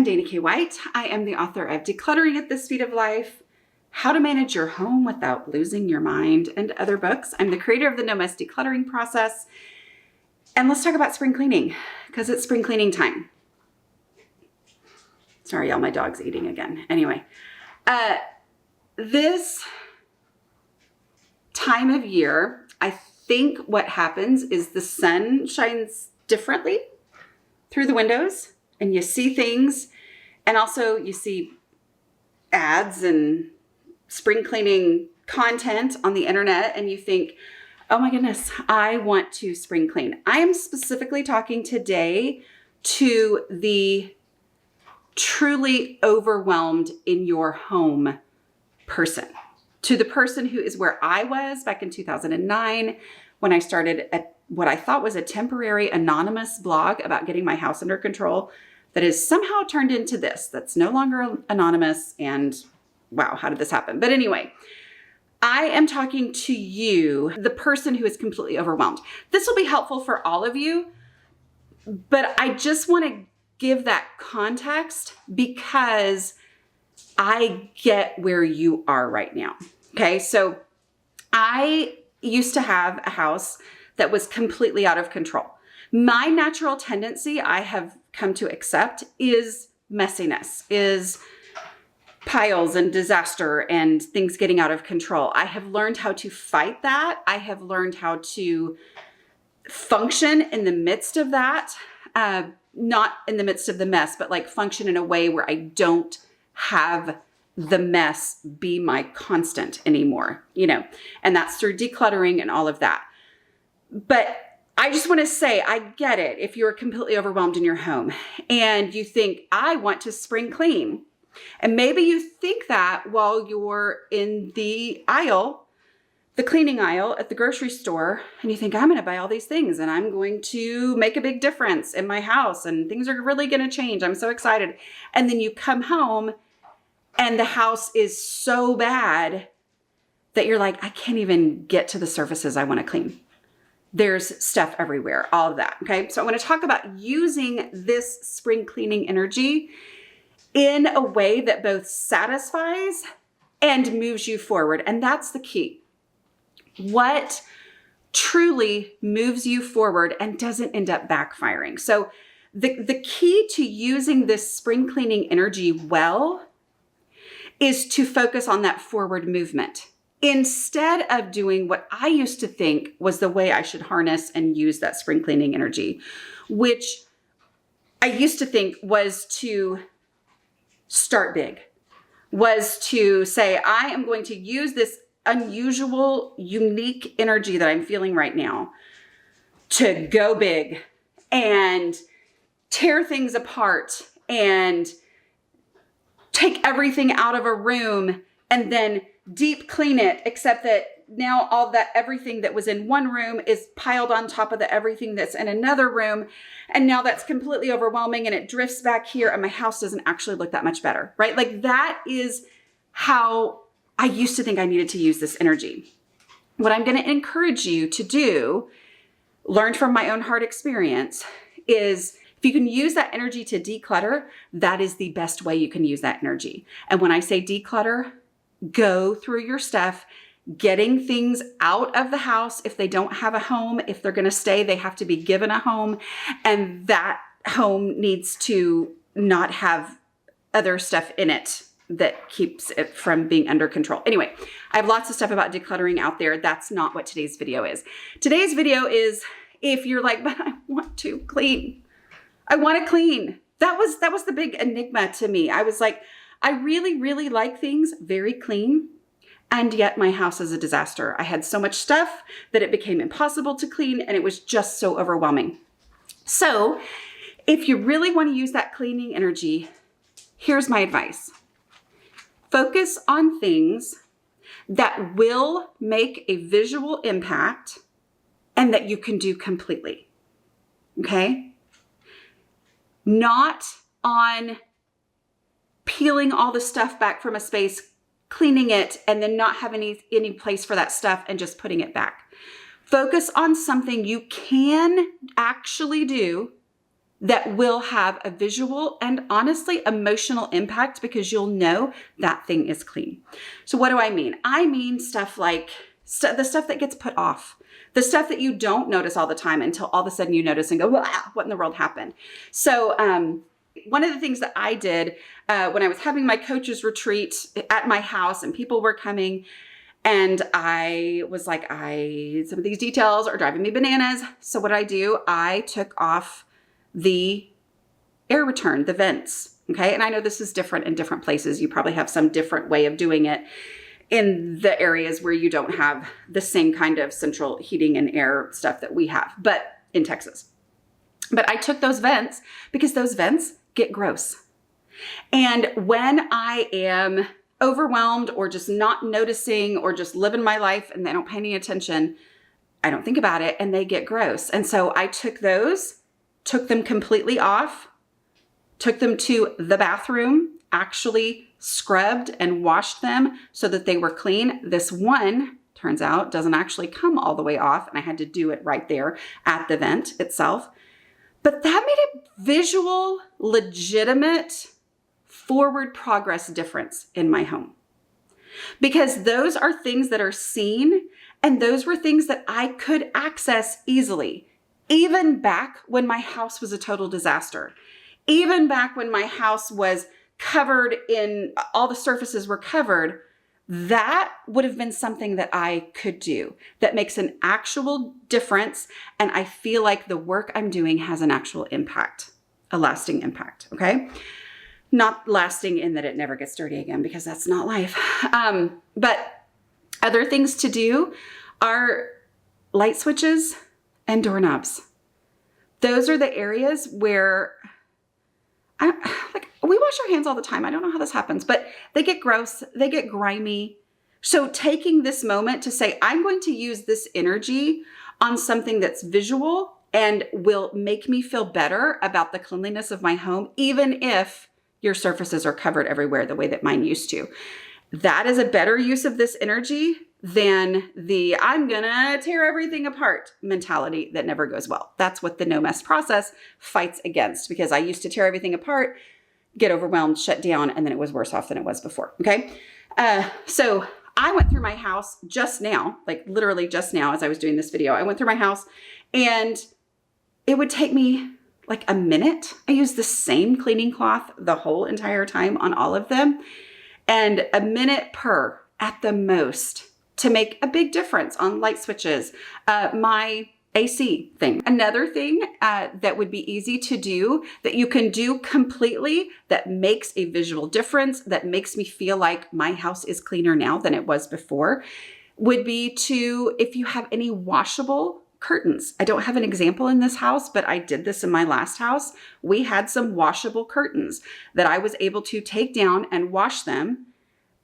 I'm Dana K. White. I am the author of Decluttering at the Speed of Life, How to Manage Your Home Without Losing Your Mind, and other books. I'm the creator of the No Mess Decluttering process. And let's talk about spring cleaning, because it's spring cleaning time. Sorry, y'all, my dog's eating again. Anyway, this time of year, I think what happens is the sun shines differently through the windows and you see things, and also you see ads and spring cleaning content on the internet, and you think, oh my goodness, I want to spring clean. I am specifically talking today to the truly overwhelmed in your home person, to the person who is where I was back in 2009 when I started what I thought was a temporary anonymous blog about getting my house under control that is somehow turned into this, that's no longer anonymous. And wow, how did this happen? But anyway, I am talking to you, the person who is completely overwhelmed. This will be helpful for all of you, but I just want to give that context because I get where you are right now. Okay, so I used to have a house that was completely out of control. My natural tendency, I have come to accept, is messiness, is piles and disaster and things getting out of control. I have learned how to fight that. I have learned how to function in the midst of that, not in the midst of the mess, but like function in a way where I don't have the mess be my constant anymore, and that's through decluttering and all of that. But I just want to say, I get it. If you're completely overwhelmed in your home and you think, I want to spring clean, and maybe you think that while you're in the aisle, the cleaning aisle at the grocery store, and you think, I'm going to buy all these things and I'm going to make a big difference in my house and things are really going to change. I'm so excited. And then you come home and the house is so bad that you're like, I can't even get to the surfaces I want to clean. There's stuff everywhere, all of that. Okay. So I want to talk about using this spring cleaning energy in a way that both satisfies and moves you forward. And that's the key. What truly moves you forward and doesn't end up backfiring. So the key to using this spring cleaning energy well is to focus on that forward movement instead of doing what I used to think was the way I should harness and use that spring cleaning energy, which I used to think was to start big, was to say, I am going to use this unusual, unique energy that I'm feeling right now to go big and tear things apart and take everything out of a room and then deep clean it, except that now everything that was in one room is piled on top of everything that's in another room. And now that's completely overwhelming and it drifts back here and my house doesn't actually look that much better, right? Like that is how I used to think I needed to use this energy. What I'm going to encourage you to do, learned from my own hard experience, is if you can use that energy to declutter, that is the best way you can use that energy. And when I say declutter, go through your stuff, getting things out of the house. If they don't have a home, if they're going to stay, they have to be given a home. And that home needs to not have other stuff in it that keeps it from being under control. Anyway, I have lots of stuff about decluttering out there. That's not what today's video is. Today's video is if you're like, but I want to clean. I want to clean. That was the big enigma to me. I was like, I really, really like things very clean, and yet my house is a disaster. I had so much stuff that it became impossible to clean, and it was just so overwhelming. So if you really want to use that cleaning energy, here's my advice. Focus on things that will make a visual impact and that you can do completely. Okay? Not on peeling all the stuff back from a space, cleaning it, and then not having any place for that stuff and just putting it back. Focus on something you can actually do that will have a visual and honestly emotional impact because you'll know that thing is clean. So what do I mean? I mean stuff like the stuff that gets put off, the stuff that you don't notice all the time until all of a sudden you notice and go, what in the world happened? So one of the things that I did when I was having my coach's retreat at my house and people were coming, and I was like, some of these details are driving me bananas. So what I do, I took off the air return, the vents. Okay. And I know this is different in different places. You probably have some different way of doing it in the areas where you don't have the same kind of central heating and air stuff that we have, but in Texas. But I took those vents because those vents get gross. And when I am overwhelmed or just not noticing or just living my life and they don't pay any attention, I don't think about it and they get gross. And so I took them completely off, took them to the bathroom, actually scrubbed and washed them so that they were clean. This one, turns out, doesn't actually come all the way off, and I had to do it right there at the vent itself. But that made a visual, legitimate, forward progress difference in my home. Because those are things that are seen, and those were things that I could access easily. Even back when my house was a total disaster, even back when my house was covered in, all the surfaces were covered, that would have been something that I could do that makes an actual difference. And I feel like the work I'm doing has an actual impact, a lasting impact. Okay. Not lasting in that it never gets dirty again, because that's not life. But other things to do are light switches and doorknobs. Those are the areas where we wash our hands all the time. I don't know how this happens, but they get gross, they get grimy. So taking this moment to say, I'm going to use this energy on something that's visual and will make me feel better about the cleanliness of my home, even if your surfaces are covered everywhere the way that mine used to. That is a better use of this energy than the I'm gonna tear everything apart mentality that never goes well. That's what the no mess process fights against, because I used to tear everything apart, get overwhelmed, shut down, and then it was worse off than it was before. Okay. So I went through my house just now, like literally just now as I was doing this video, I went through my house and it would take me like a minute. I used the same cleaning cloth the whole entire time on all of them, and a minute per at the most to make a big difference on light switches, my AC thing. Another thing that would be easy to do, that you can do completely, that makes a visual difference, that makes me feel like my house is cleaner now than it was before, would be to, if you have any washable curtains. I don't have an example in this house, but I did this in my last house. We had some washable curtains that I was able to take down and wash them,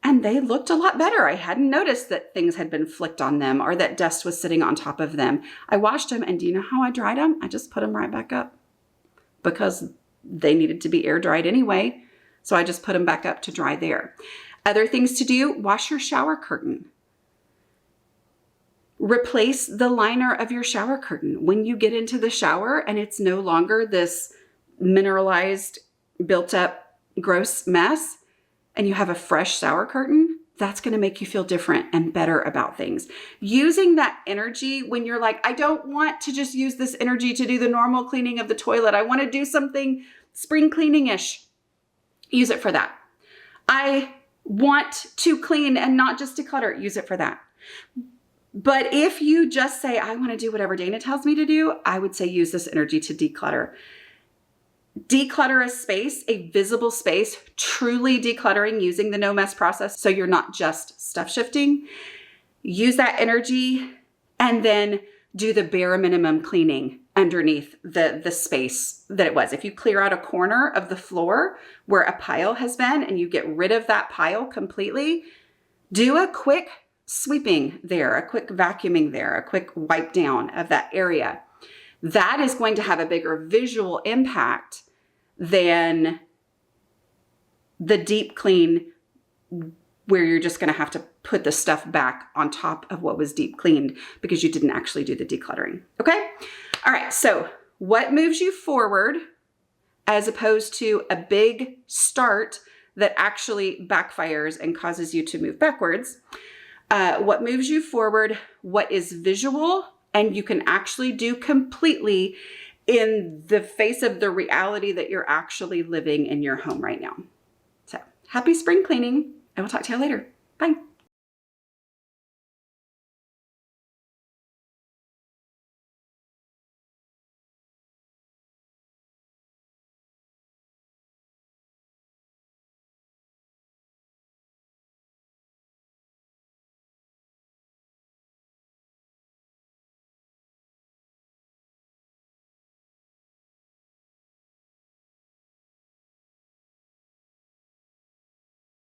and they looked a lot better. I hadn't noticed that things had been flicked on them or that dust was sitting on top of them. I washed them, and do you know how I dried them? I just put them right back up because they needed to be air dried anyway. So I just put them back up to dry there. Other things to do, wash your shower curtain. Replace the liner of your shower curtain. When you get into the shower and it's no longer this mineralized, built up, gross mess, and you have a fresh shower curtain, that's going to make you feel different and better about things. Using that energy when you're like, I don't want to just use this energy to do the normal cleaning of the toilet. I want to do something spring cleaning-ish. Use it for that. I want to clean and not just declutter. Use it for that. But if you just say, I want to do whatever Dana tells me to do, I would say use this energy to declutter. Declutter a space, a visible space, truly decluttering using the no mess process so you're not just stuff shifting. Use that energy and then do the bare minimum cleaning underneath the space that it was. If you clear out a corner of the floor where a pile has been and you get rid of that pile completely, do a quick sweeping there, a quick vacuuming there, a quick wipe down of that area. That is going to have a bigger visual impact than the deep clean where you're just going to have to put the stuff back on top of what was deep cleaned because you didn't actually do the decluttering. Okay. All right. So what moves you forward as opposed to a big start that actually backfires and causes you to move backwards. What moves you forward, what is visual, and you can actually do completely in the face of the reality that you're actually living in your home right now. So happy spring cleaning. I will talk to you later. Bye.